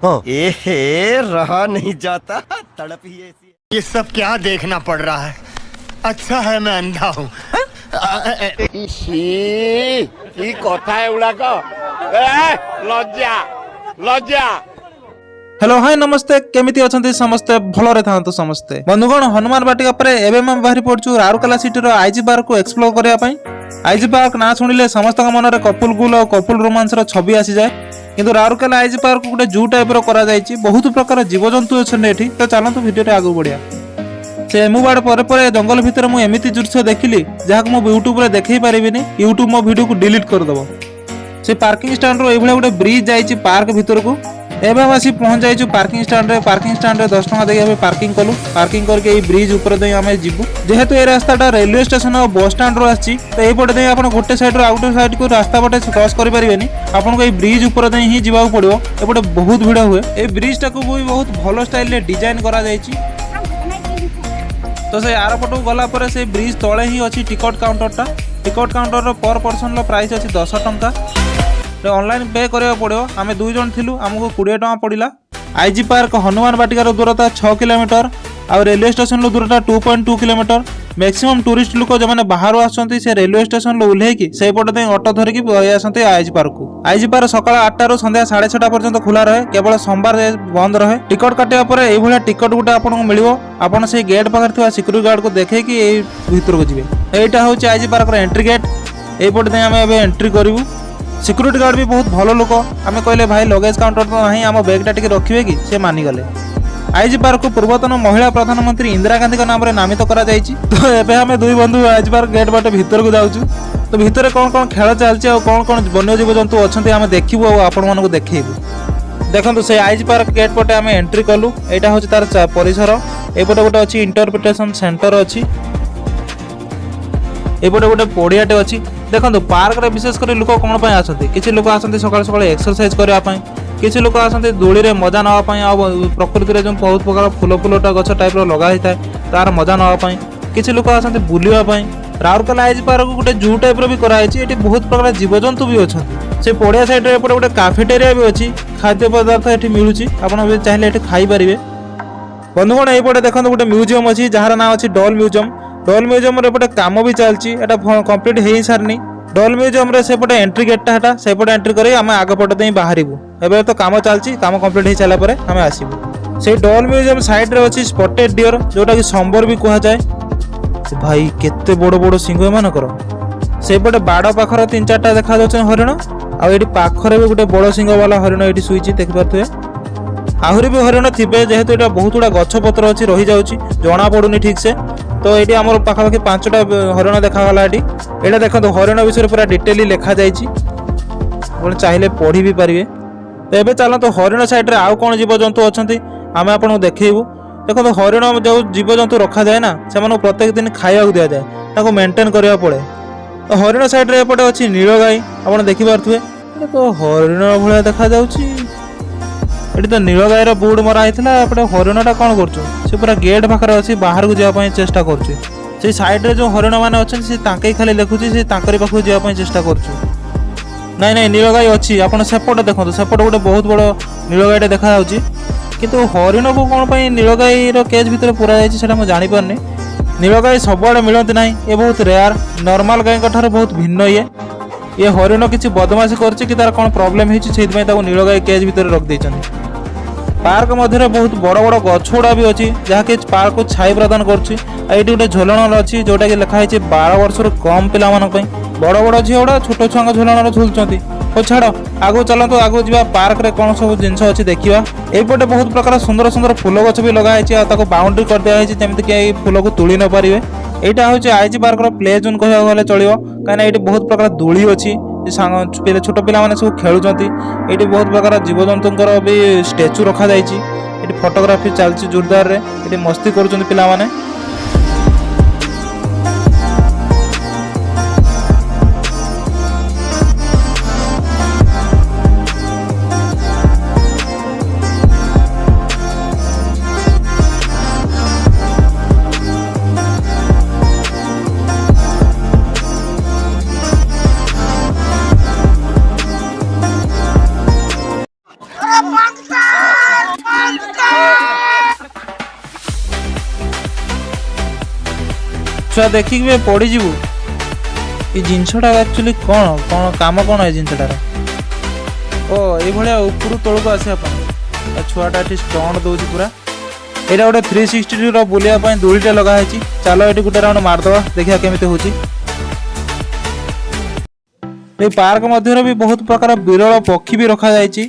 हाँ। ए रहा नहीं जाता, तड़प ही ऐसी। ये सब क्या देखना पड़ रहा है? अच्छा है मैं अंधा हूँ। लज्जा लज्जा। हेलो हाय नमस्ते केमिति अछंती समस्ते भलरे थांतु समस्ते बंधुगण हनुमान बाटिका परे एबे हम बाहरी पड़छु राउरकेला सिटी रो आईजी पार्क को एक्सप्लोर करिया पई। आईजी पार्क ना सुनिले समस्त मन रे कपुल गुल और कपुल रोमांस रो छवि आसी जाए, किंतु राउरकेला आईजी पार्क गोटे जू टाइप रो करा जायछि। बहुत प्रकार जीवजंतु अछन एठी, तो चलंतु वीडियो रे आगु बढ़िया। से मुबाड़ परे परे जंगल भितर मु एमिति दृश्य देखिली जहाक मु यूट्यूब रे देखै परिबिनी। यूट्यूब मो वीडियो को डिलीट कर दबो। से पार्किंग स्टैंड रो एभले गोटे ब्रिज जायछि पार्क भितर को। एबे हम आसी पहुंच जाइछु पार्किंग स्टैंड रे। पार्किंग स्टैंड रे 10 टका देके हम पार्किंग कलु। पार्किंग करके ए ब्रिज ऊपर दे हम जिबु। जेहेतु ए रास्ताटा रेलवे स्टेशन और बस स्टैंड रो आछि, तो ए पटे दे आपण गोटे साइड रो आउटर साइड को रास्ता पटे क्रॉस करि परिबेनी। आपण को ए ब्रिज ऊपर दे ही जिबाउ पड़िबो। ए पटे बहुत भीड़ हुए। ए ब्रिज टा को भी बहुत भलो स्टाइल रे डिजाइन करा जाइछि। तो से आर पटो गला पर से ब्रिज तळे ही अछि टिकट काउंटर टा। टिकट काउंटर रो पर पर्सन रो प्राइस अछि 10 टका। ऑनलाइन पे करिया पड़ियो। आमे 2 जन थिलु, हमको 20 टका पड़िला। आईजी पार्क हनुमान बाटिका रो दूरता 6 किलोमीटर और रेलवे स्टेशन रो दूरता 2.2 किलोमीटर। मैक्सिमम टूरिस्ट लोक जो माने बाहर आसंती से रेलवे स्टेशन लो उल्हे की से पट दे ऑटो धरि की आसंती आईजी पार्क को। आईजी पार्क सकाळ 8 रो संध्या 6:30 पर्यंत खुला रहे, केवल सोमवार बंद रहे। टिकट काटिया परे एई भला टिकट गुटा आपन को मिलिवो। आपन से गेट पाखर थिवा सिक्युरिटी गार्ड को देखे कि एई भीतर को जिवे। एटा होची आईजी पार्क रो एंट्री गेट। एई पट दे हमें एबे एंट्री करिवु। सिक्यूरिटी गार्ड भी बहुत भलो लोक। आमे कहले भाई लगेज काउंटर तो नहीं, आम बैगटा टिके रखिबे कि, से मानिगले। आईजी पार्क को पूर्वतन महिला प्रधानमंत्री इंदिरा गांधी का नाम रे नामित करा जायछि। तो एबे हमें 2 बंधु आईजी पार्क गेट बाटे भीतर को जाउछु। तो भीतर कोन खेल चलछि और कोन वन्य जीव जंतु अछंती आमे देखिबो और आपण मानको देखैबो। देखंतु से आईजी पार्क गेट पटे आमे एंट्री कलु। एटा होछि तार परिसर। एपटे गोटे अछि इंटरप्रिटेशन सेंटर अछि। एपटे गोटे पड़ियाटे अच्छी। देखो पार्क रे विशेष कर लोक कौन पर आसती, किसी लोक आसती सकाल सकाल एक्सरसाइज करने, किसी लोक आसती दोली रे मजा नापी। प्रकृति में जो बहुत प्रकार फूल फूलटा गछ टाइप लगा था तार मजा नापी। किसी लोक आसती बुलावाई। राउरकेला आईजी पार्क गोटे जू टाइप भी कराई। ये बहुत प्रकार जीवजंतु भी अच्छा। से पड़िया साइड रे गोटे कैफेटेरिया भी अच्छी। खाद्य पदार्थ ये मिलूँ, आपड़ चाहिए ये खाईपारे। बंधुगण ये देखो गोटे म्यूजियम अच्छी जार ना अच्छी डॉल म्यूजियम। डॉल म्यूजियम रे पटे काम भी चलची, एटा कंप्लीट हेई सारनी। डॉल म्यूजियम रे से पटे एंट्री गेटटा हेटा से पटे एंट्री करी आमे आगे पटे देई बाहरिबु। एबे तो काम चलची, काम कंप्लीट हेई चला परे आमे आसीबु। से डॉल म्यूजियम साइड रे अछि स्पॉटेड डियर, जोटा कि संबर भी कहा जाए। भाई केते बड़ बड़ सिंह एमान कर। से पटे बाड़ पाखर 3-4टा देखा जाउछन हरिण। आ एठी पाखरे भी गोटे बड़ सिंह वाला हरिण एठी सुइची देखि पारथुए। आहुरी भी हरिण थिबे, जेहेतु एटा बहुत गुडा गछ पत्र अछि रही जाउची, जणा पडुनी ठीक से। तो ये आम पाखापाखि 5टा हरिण देखागला। ये देखो हरिण विषय पूरा डिटेली लिखा जाइए, चाहिए पढ़ी भी पारे। तो ये चलते हरिण साइड रे आउ कौन जीवजंतु अच्छा आम आपको देखू। देखो हरिण जो जीवजंतु रखा जाए ना, से प्रत्येक दिन खाया दि जाए, मेंटेन करा पड़े। तो हरिण साइड रे एपटे अच्छी नीलगाई, आप देखिपे। तो हरिण भाया देखा ये तो नीलगाईर बुड मरा होता। एपटे हरिणटा कौन कर पूरा गेट पाखे अच्छी, बाहर को जावाई चेष्टा कर। साइड रे जो हरिण मैंने अच्छे से खाली देखुची, से पाखक जावाई चेष्टा कर। नाई नाई नीलगाई अच्छी, आप सेपटे देखो। सेपटे गोटे बहुत बड़ नीलगाईटे देखा किंतु हरिण को कौन नीलगाईर केज भितर पूरा जाइए जापारे। नीलगाई सबुआड़े मिलती ना, ये बहुत रेयर। नॉर्मल गाई बहुत भिन्न। ये हरिण किसी बदमाशी कर तार कौन प्रोब्लेम है, नीलगाई केज भितर रख देइछन्ति। पार्क मध्य बहुत बड़ बड़ गछुड़ा भी अच्छी, जहाँकि पार्क को छाई प्रदान करुँच। गोटे झोलन अच्छी जोटा कि लिखाई 12 वर्ष कम पिला बड़ बड़ झील छोट छुआ झोलन झुलुंट। हो छाड़ आगू चलते, आगू जा पार्क रे कौन सब जिन अच्छी देखा। एपटे बहुत प्रकार सुंदर सुंदर फूल गछ भी लगाई, बाउंड्री कर दिखाई जमीक फूल को तुली न पारे। यहाँ हूँ आईजी पार्क प्ले जोन कह गले चलो, कहीं बहुत प्रकार दूली अच्छी। छोट पिला माने सब खेलुंट। ये बहुत प्रकार जीवजंतु भी स्टेचू रखा जाइए। फोटोग्राफी चलती जोरदार रे, ये मस्ती करुँच पिला माने। ଛୁଆ ଦେଖିକି ପଡ଼ିଯିବୁ। ଏ ଜିନିଷଟା ଆକ୍ଚୁଆଲି କ'ଣ କ'ଣ କାମ କ'ଣ ଏ ଜିନିଷଟାର? ଓ ଏଇଭଳିଆ ଉପରୁ ତଳକୁ ଆସିବା ପାଇଁ ଛୁଆଟା ଏଠି ଷ୍ଟଣ୍ଟ ଦେଉଛି ପୁରା। ଏଇଟା ଗୋଟେ 360 ର ବୁଲିବା ପାଇଁ ଦୋଳିଟେ ଲଗା ହେଇଛି। ଚାଲ ଏଠି ଗୋଟେ ରାଉଣ୍ଡ ମାରିଦେବା, ଦେଖିବା କେମିତି ହେଉଛି। এই ପାର୍କ ମଧ୍ୟରେ ବି ବହୁତ ପ୍ରକାର ବିରଳ ପକ୍ଷୀ ବି ରଖାଯାଇଛି।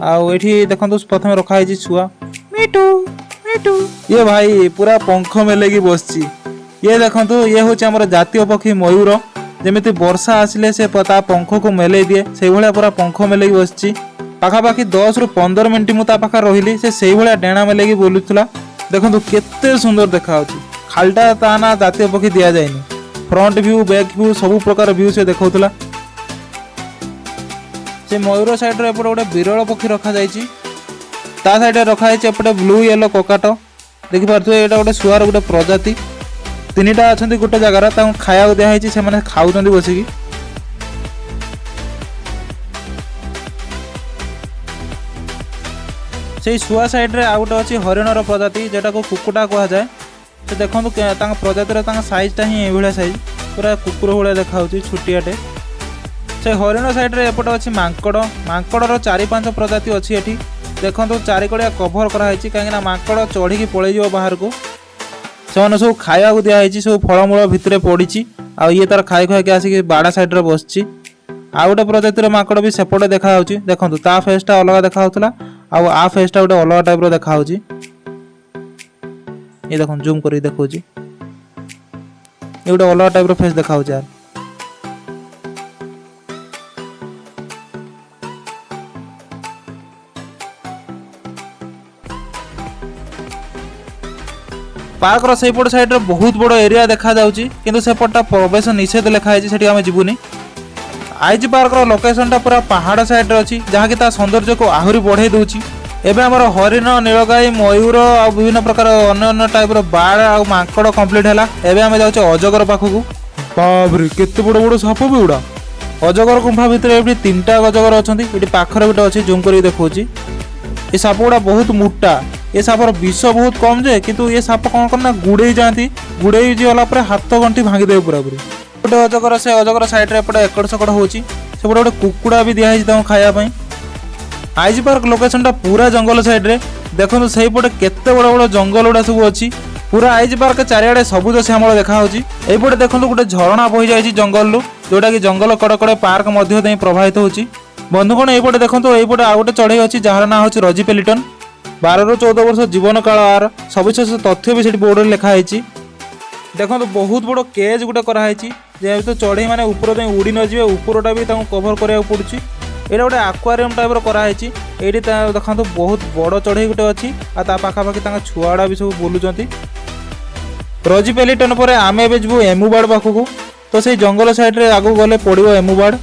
ଆଉ ଏଠି ଦେଖନ୍ତୁ ପ୍ରଥମେ ରଖାହେଇଛି ଛୁଆ ମିଟୁ ମିଟୁ। ଇଏ ଭାଇ ପୁରା ପଙ୍ଖ ମେଲେଇକି ବସିଛି। ଇଏ ଦେଖନ୍ତୁ ଇଏ ହେଉଛି ଆମର ଜାତୀୟ ପକ୍ଷୀ ମୟୂର। ଯେମିତି ବର୍ଷା ଆସିଲେ ସେ ତା ପଙ୍ଖକୁ ମେଲେଇ ଦିଏ, ସେଇଭଳିଆ ପୁରା ପଙ୍ଖ ମେଲେଇକି ବସିଛି। ପାଖାପାଖି 10 ରୁ 15 ମିନିଟ୍ ମୁଁ ତା ପାଖରେ ରହିଲି। ସେ ସେଇଭଳିଆ ଡେଣା ମେଲେଇକି ବୁଲୁଥିଲା। ଦେଖନ୍ତୁ କେତେ ସୁନ୍ଦର ଦେଖାଯାଉଛି। ଖାଲିଟା ତା ନା ଜାତୀୟ ପକ୍ଷୀ ଦିଆଯାଇନି, ଫ୍ରଣ୍ଟ ଭ୍ୟୁ ବ୍ୟାକ୍ ଭ୍ୟୁ ସବୁ ପ୍ରକାର ଭ୍ୟୁ ସେ ଦେଖାଉଥିଲା। ସେ ମୟୂର ସାଇଡ୍ରେ ଏପଟେ ଗୋଟେ ବିରଳ ପକ୍ଷୀ ରଖାଯାଇଛି। ତା ସାଇଡ୍ରେ ରଖାଯାଇଛି ଏପଟେ ବ୍ଲୁ ୟେଲୋ କୋକାଟ। ଦେଖିପାରୁଥିବେ ଏଇଟା ଗୋଟେ ଶୁଆର ଗୋଟେ ପ୍ରଜାତି। ତିନିଟା ଅଛନ୍ତି ଗୋଟେ ଜାଗାରେ, ତାଙ୍କୁ ଖାଇବାକୁ ଦିଆହେଇଛି, ସେମାନେ ଖାଉଛନ୍ତି ବସିକି। ସେଇ ଶୁଆ ସାଇଡ୍ରେ ଆଉ ଗୋଟେ ଅଛି ହରିଣର ପ୍ରଜାତି, ଯେଟାକୁ କୁକୁଡ଼ା କୁହାଯାଏ। ସେ ଦେଖନ୍ତୁ ତାଙ୍କ ପ୍ରଜାତିର ତାଙ୍କ ସାଇଜ୍ଟା ହିଁ ଏଇଭଳିଆ ସାଇଜ୍, ପୁରା କୁକୁର ଭଳିଆ ଦେଖାହେଉଛି, ଛୋଟିଆଟେ। ସେ ହରିଣ ସାଇଡ୍ରେ ଏପଟେ ଅଛି ମାଙ୍କଡ଼। ମାଙ୍କଡ଼ର 4-5 ପ୍ରଜାତି ଅଛି ଏଠି। ଦେଖନ୍ତୁ ଚାରିକଡ଼ିଆ କଭର କରାହେଇଛି, କାହିଁକିନା ମାଙ୍କଡ଼ ଚଢ଼ିକି ପଳେଇଯିବ ବାହାରକୁ। ସେମାନେ ସବୁ ଖାଇବାକୁ ଦିଆହେଇଛି, ସବୁ ଫଳମୂଳ ଭିତରେ ପଡ଼ିଛି। ଆଉ ଇଏ ତାର ଖାଇ ଖାଇକି ଆସିକି ବାଡ଼ା ସାଇଡ୍ରେ ବସିଛି। ଆଉ ଗୋଟେ ପ୍ରଜାତିର ମାଙ୍କଡ଼ ବି ସେପଟେ ଦେଖାଯାଉଛି। ଦେଖନ୍ତୁ ତା ଫେସ୍ଟା ଅଲଗା ଦେଖାଯାଉଥିଲା, ଆଉ ଆ ଫେସ୍ଟା ଗୋଟେ ଅଲଗା ଟାଇପ୍ର ଦେଖାଯାଉଛି। ଏ ଦେଖନ୍ତୁ ଜୁମ୍ କରିକି ଦେଖାଉଛି, ଏ ଗୋଟେ ଅଲଗା ଟାଇପ୍ର ଫେସ୍ ଦେଖାଯାଉଛି। ଆର ପାର୍କର ସେଇପଟ ସାଇଡ୍ରେ ବହୁତ ବଡ଼ ଏରିଆ ଦେଖାଯାଉଛି, କିନ୍ତୁ ସେପଟଟା ପ୍ରବେଶ ନିଷେଧ ଲେଖା ହେଇଛି, ସେଠି ଆମେ ଯିବୁନି। ଆଇଜି ପାର୍କର ଲୋକେସନଟା ପୁରା ପାହାଡ଼ ସାଇଡ୍ରେ ଅଛି, ଯାହାକି ତା ସୌନ୍ଦର୍ଯ୍ୟକୁ ଆହୁରି ବଢ଼େଇ ଦେଉଛି। ଏବେ ଆମର ହରିଣ, ନୀଳଗାଈ, ମୟୂର ଆଉ ବିଭିନ୍ନ ପ୍ରକାର ଅନ୍ୟ ଟାଇପ୍ର ବାର୍ଡ ଆଉ ମାଙ୍କଡ଼ କମ୍ପ୍ଲିଟ୍ ହେଲା। ଏବେ ଆମେ ଯାଉଛେ ଅଜଗର ପାଖକୁ। ବାବରେ କେତେ ବଡ଼ ବଡ଼ ସାପ ବି ଗୁଡ଼ା। ଅଜଗର ଗୁମ୍ଫା ଭିତରେ ଏଠି 3ଟା ଅଜଗର ଅଛନ୍ତି। ଏଠି ପାଖରେ ଗୋଟେ ଅଛି, ଜୁମ୍ କରିକି ଦେଖାଉଛି। ଏ ସାପ ଗୁଡ଼ା ବହୁତ ମୋଟା। ଏ ସାପର ବିଷ ବହୁତ କମ୍ ଯେ, କିନ୍ତୁ ଏ ସାପ କ'ଣ କରେ ନା ଗୁଡ଼େଇ ଯାଆନ୍ତି। ଗୁଡ଼େଇ ଗଲା ପରେ ହାତ ଗଣ୍ଠି ଭାଙ୍ଗିଦେବେ ପୁରାପୁରି। ଗୋଟେ ଅଜଗର, ସେ ଅଜଗର ସାଇଡ୍ରେ ଏପଟେ ଏକଡ଼ ସେକଡ଼ ହେଉଛି। ସେପଟେ ଗୋଟେ କୁକୁଡ଼ା ବି ଦିଆହେଇଛି ତାଙ୍କୁ ଖାଇବା ପାଇଁ। ଆଇଜି ପାର୍କ ଲୋକେସନଟା ପୁରା ଜଙ୍ଗଲ ସାଇଡ୍ରେ। ଦେଖନ୍ତୁ ସେଇପଟେ କେତେ ବଡ଼ ବଡ଼ ଜଙ୍ଗଲ ଗୁଡ଼ା ସବୁ ଅଛି। ପୁରା ଆଇଜି ପାର୍କ ଚାରିଆଡ଼େ ସବୁଜ ଶ୍ୟାମଳ ଦେଖାହେଉଛି। ଏଇପଟେ ଦେଖନ୍ତୁ ଗୋଟେ ଝରଣା ବୋହି ଯାଇଛି ଜଙ୍ଗଲରୁ, ଯୋଉଟାକି ଜଙ୍ଗଲ କଡ଼କଡ଼େ ପାର୍କ ମଧ୍ୟ ଦେଇ ପ୍ରବାହିତ ହେଉଛି। ବନ୍ଧୁଗଣ ଏଇପଟେ ଦେଖନ୍ତୁ, ଏଇପଟେ ଆଉ ଗୋଟେ ଚଢ଼େଇ ଅଛି, ଯାହାର ନାଁ ହେଉଛି ରଜି ପେଲିଟନ। 12 ରୁ 14 ବର୍ଷ ଜୀବନ କାଳ ଆର ସବିଶେଷ ତଥ୍ୟ ବି ସେଠି ବୋର୍ଡରେ ଲେଖା ହେଇଛି। ଦେଖନ୍ତୁ ବହୁତ ବଡ଼ କେଜ୍ ଗୋଟେ କରାହେଇଛି, ଯେହେତୁ ଚଢ଼େଇ ମାନେ ଉପର ଯାଇ ଉଡ଼ି ନଯିବେ, ଉପରଟା ବି ତାଙ୍କୁ କଭର କରିବାକୁ ପଡ଼ୁଛି। ଏଇଟା ଗୋଟେ ଆକ୍ୱାରିୟମ୍ ଟାଇପ୍ର କରାହେଇଛି। ଏଇଠି ଦେଖନ୍ତୁ ବହୁତ ବଡ଼ ଚଢ଼େଇ ଗୋଟେ ଅଛି, ଆଉ ତା ପାଖାପାଖି ତାଙ୍କ ଛୁଆଗୁଡ଼ା ବି ସବୁ ବୁଲୁଛନ୍ତି। ରଜି ପେଲିଟନ ପରେ ଆମେ ଏବେ ଯିବୁ ଏମୁବାର୍ଡ ପାଖକୁ। ତ ସେଇ ଜଙ୍ଗଲ ସାଇଡ୍ରେ ଆଗକୁ ଗଲେ ପଡ଼ିବ ଏମୁବାର୍ଡ।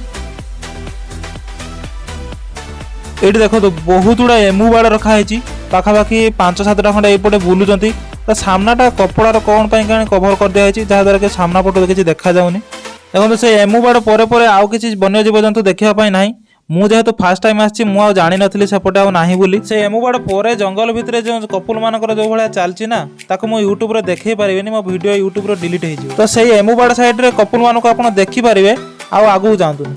ଏଇଠି ଦେଖନ୍ତୁ ବହୁତ ଗୁଡ଼ା ଏମୁବାର୍ଡ ରଖାହେଇଛି, ପାଖାପାଖି 5-7ଟା ଖଣ୍ଡେ ଏଇପଟେ ବୁଲୁଛନ୍ତି। ତା ସାମ୍ନାଟା କପଡ଼ାର କ'ଣ ପାଇଁ କଭର କରିଦିଆଯାଇଛି, ଯାହାଦ୍ୱାରା କି ସାମ୍ନା ପଟୁ କିଛି ଦେଖାଯାଉନି। ଦେଖନ୍ତୁ ସେ ଏମୁବାର୍ଡ ପରେ ପରେ ଆଉ କିଛି ବନ୍ୟ ଜୀବଜନ୍ତୁ ଦେଖିବା ପାଇଁ ନାହିଁ। ମୁଁ ଯେହେତୁ ଫାଷ୍ଟ ଟାଇମ୍ ଆସିଛି, ମୁଁ ଆଉ ଜାଣିନଥିଲି ସେପଟେ ଆଉ ନାହିଁ ବୋଲି। ସେ ଏମୁବାର୍ଡ ପରେ ଜଙ୍ଗଲ ଭିତରେ ଯେଉଁ କପୁଲ ମାନଙ୍କର ଯେଉଁ ଭଳିଆ ଚାଲିଛି ନା, ତାକୁ ମୁଁ ୟୁଟ୍ୟୁବରେ ଦେଖେଇ ପାରିବିନି, ମୋ ଭିଡ଼ିଓ ୟୁଟ୍ୟୁବରେ ଡିଲିଟ୍ ହେଇଯିବ। ତ ସେଇ ଏମୁବାର୍ଡ ସାଇଡ୍ରେ କପୁଲ ମାନଙ୍କୁ ଆପଣ ଦେଖିପାରିବେ, ଆଉ ଆଗକୁ ଯାଆନ୍ତୁନି।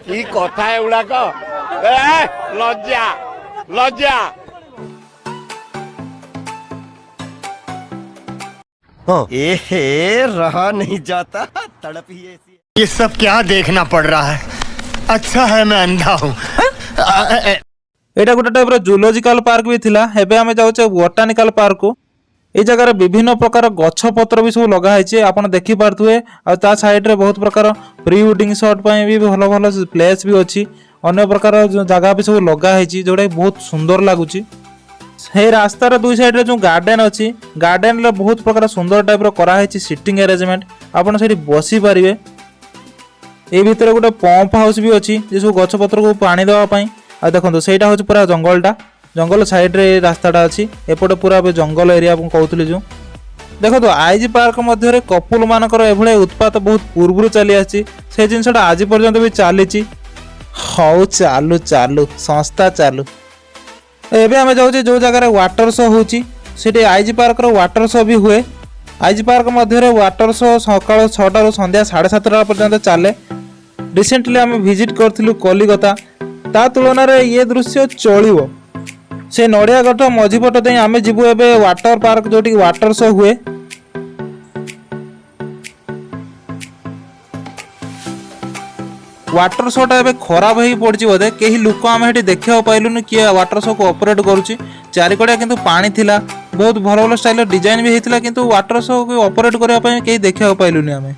କି କଥା ଏଗୁଡାକ, ଲଜ୍ଜା ଲଜ୍ଜା। एहे रहा नहीं जाता, तड़प ही ऐसी है। ये सब क्या देखना पड़ रहा है? अच्छा है मैं अंधा हूँ। एटा गोटे टाइप रो जूलॉजिकल पार्क भी थिला। एबे आमे जाउचे बोटानिकल पार्क को। ए जगह विभिन्न प्रकार गछ पत्र भी सब लगा है, आप देखी पार्थुए। आ साइड रे बहुत प्रकार प्री वेडिंग शॉट भी भल भल प्लेस भी अच्छी, अन्य प्रकार जगह भी सब लगा है, जोटा बहुत सुंदर लगुच। रास्तार दुई साइड रे जो गार्डन अच्छी, गार्डन रे बहुत प्रकार सुंदर टाइप रो करा है सिटिंग अरेंजमेंट, आपन सेठी बसी पारिबे। ए भितर गोटे पंप हाउस भी अच्छी, जे सब गछ पत्र को पानी देवा पई। आ देखंतु सेटा होछ पूरा जंगलटा, जंगल साइड रे रास्ताटा अच्छी, एपटे पूरा जंगल एरिया कहूली। जो देखो आईजी पार्क मध्य कपुल मानकर एभले उत्पात बहुत पूर्व चली आसी, से जिनसटा आज पर्यंत भी चली। हौ चालू चालू संस्था चालू। एबे आमे जाउछे जो जगह वाटर शो होची, सेठी आईजी पार्क रो वाटर शो भी हुए। आईजी पार्क मध्य वाटर शो सका 6 संध्या 7:30 पर्यंत चले। रिसेंटली आम विजिट करूँ कलिकता, ता तुलन में ये दृश्य चलो। से नड़िया गठ मझीपट दे आम जीवु ए वाटर पार्क जो वाटर शो हुए। वाटर शो टा खराब हो पड़ी बोधे, कहीं लोक आम देखा पाइलुनि किए वाटर शो को ऑपरेट करुच्ची। चारिकड़िया किंतु पानी थिला, बहुत भल भल स्टाइल डिजाइन भी होता, किंतु वाटर शो को ऑपरेट करने कहीं देखा पाइलुनि। आम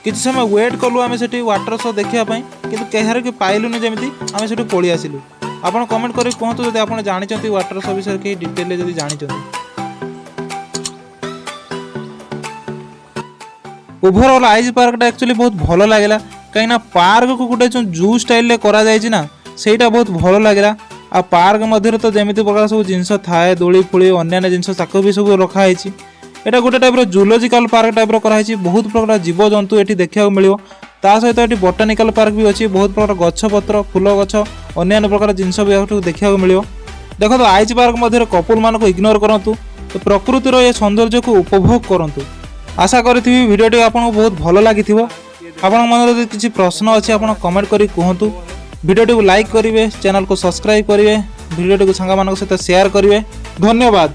किसी समय वेट कलु आम से वाटर शो देखापी, किंतु कहार कि पाइलुनि जमी आम से पलि आसिलु। आपन कमेंट करी कहतु जदि आपन जानिचंती वाटर शो विषय के डिटेल जदि जानिचंती। ओवरऑल आईजी पार्क एक्चुअली बहुत भल लागला, कहीं पार्क को गोटे जो जू स्टाइल करा जायछि ना, सेटा बहुत भल लागला। आ पार्क मध्य तो जमी प्रकार सब जिनस थाए, दोली फुली अन्य जिनस ताको भी सब रखाई। एटा गोटे टाइप जूलोजिकल पार्क टाइप कराई, बहुत प्रकार जीव जंतु ये देखा मिले। ता सहित ये बोटानिकल पार्क भी अच्छी, बहुत प्रकार गछपत्र फूल गछ अन्य प्रकार जिनस भी देखा मिले। देखो आईजी पार्क मध्य कपुल मान को इग्नोर करूँ, तो प्रकृतिर ये सौंदर्य को उपभोग करूँ। आशा करी वीडियो आपको बहुत भल लगी। आपण मन यदि किसी प्रश्न अच्छी आप कमेंट करी कहतु। वीडियो को लाइक करेंगे, चैनल को सब्सक्राइब करेंगे, वीडियो को सांग मान सहित शेयर करेंगे। धन्यवाद।